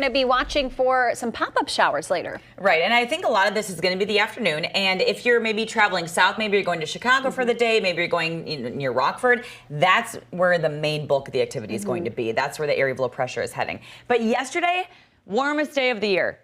to be watching for some pop-up showers later. Right, and I think a lot of this is going to be the afternoon. And if you're maybe traveling south, maybe you're going to Chicago for the day, maybe you're going near Rockford, that's where the main bulk of the activity is going to be. That's where the area of low pressure is heading. But yesterday, warmest day of the year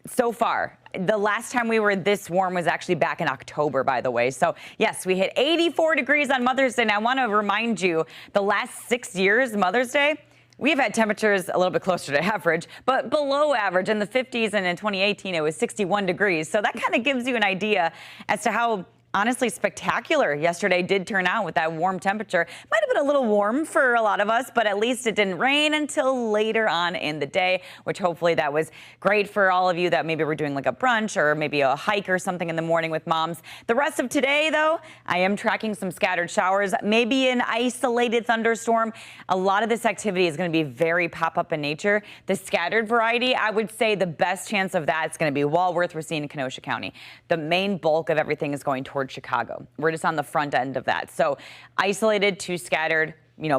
so far. The last time we were this warm was actually back in October, by the way. So yes, we hit 84 degrees on Mother's Day. And I want to remind you, the last 6 years, Mother's Day, we've had temperatures a little bit closer to average, but below average in the 50s. And in 2018, it was 61 degrees. So that kind of gives you an idea as to how honestly spectacular yesterday did turn out with that warm temperature. Might have been a little warm for a lot of us, but at least it didn't rain until later on in the day, which hopefully that was great for all of you that maybe were doing like a brunch or maybe a hike or something in the morning with moms. The rest of today, though, I am tracking some scattered showers, maybe an isolated thunderstorm. A lot of this activity is going to be very pop-up in nature. The scattered variety, I would say the best chance of that is going to be Walworth, Racine, and Kenosha County. The main bulk of everything is going towards Chicago. We're just on the front end of that. So isolated to scattered,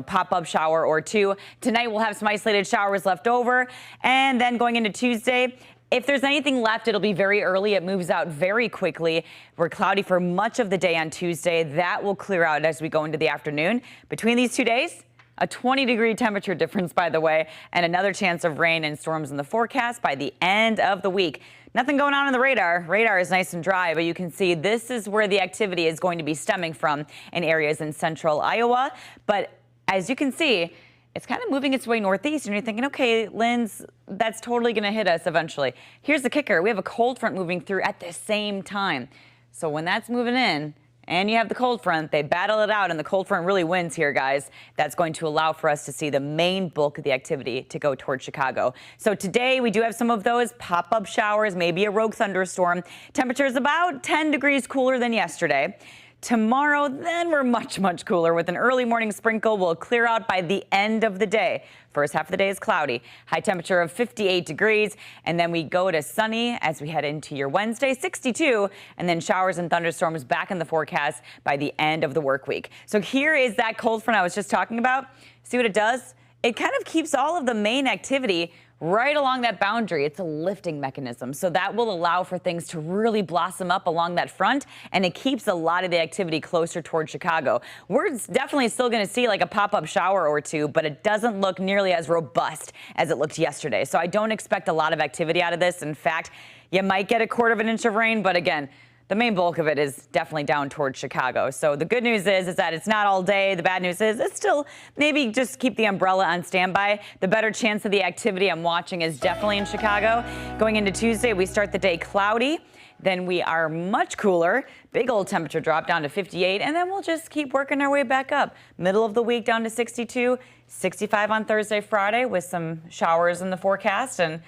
pop-up shower or two. Tonight we'll have some isolated showers left over. And then going into Tuesday, if there's anything left, it'll be very early. It moves out very quickly. We're cloudy for much of the day on Tuesday. That will clear out as we go into the afternoon. Between these 2 days, a 20-degree temperature difference, by the way, and another chance of rain and storms in the forecast by the end of the week. Nothing going on in the radar. Radar is nice and dry, but you can see this is where the activity is going to be stemming from in areas in central Iowa. But as you can see, it's kind of moving its way northeast, and you're thinking, okay, Linz, that's totally going to hit us eventually. Here's the kicker. We have a cold front moving through at the same time. So when that's moving in, and you have the cold front, they battle it out, and the cold front really wins here, guys. That's going to allow for us to see the main bulk of the activity to go towards Chicago. So today, we do have some of those pop-up showers, maybe a rogue thunderstorm. Temperature is about 10 degrees cooler than yesterday. Tomorrow, then we're much, much cooler with an early morning sprinkle. Will clear out by the end of the day. First half of the day is cloudy. High temperature of 58 degrees. And then we go to sunny as we head into your Wednesday, 62. And then showers and thunderstorms back in the forecast by the end of the work week. So here is that cold front I was just talking about. See what it does? It kind of keeps all of the main activity right along that boundary. It's a lifting mechanism. So that will allow for things to really blossom up along that front, and it keeps a lot of the activity closer towards Chicago. We're definitely still going to see like a pop-up shower or two, but it doesn't look nearly as robust as it looked yesterday. So I don't expect a lot of activity out of this. In fact, you might get a quarter of an inch of rain, but again, the main bulk of it is definitely down towards Chicago. So the good news is that it's not all day. The bad news is it's still maybe just keep the umbrella on standby. The better chance of the activity I'm watching is definitely in Chicago. Going into Tuesday, we start the day cloudy. Then we are much cooler. Big old temperature drop down to 58. And then we'll just keep working our way back up. Middle of the week down to 62, 65 on Thursday, Friday with some showers in the forecast. And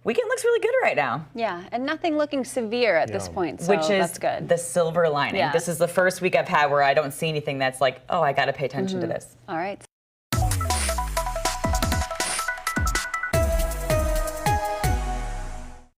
weekend looks really good right now. Yeah, and nothing looking severe at this point, so which is that's good. The silver lining. Yeah. This is the first week I've had where I don't see anything that's like, oh, I got to pay attention to this. All right.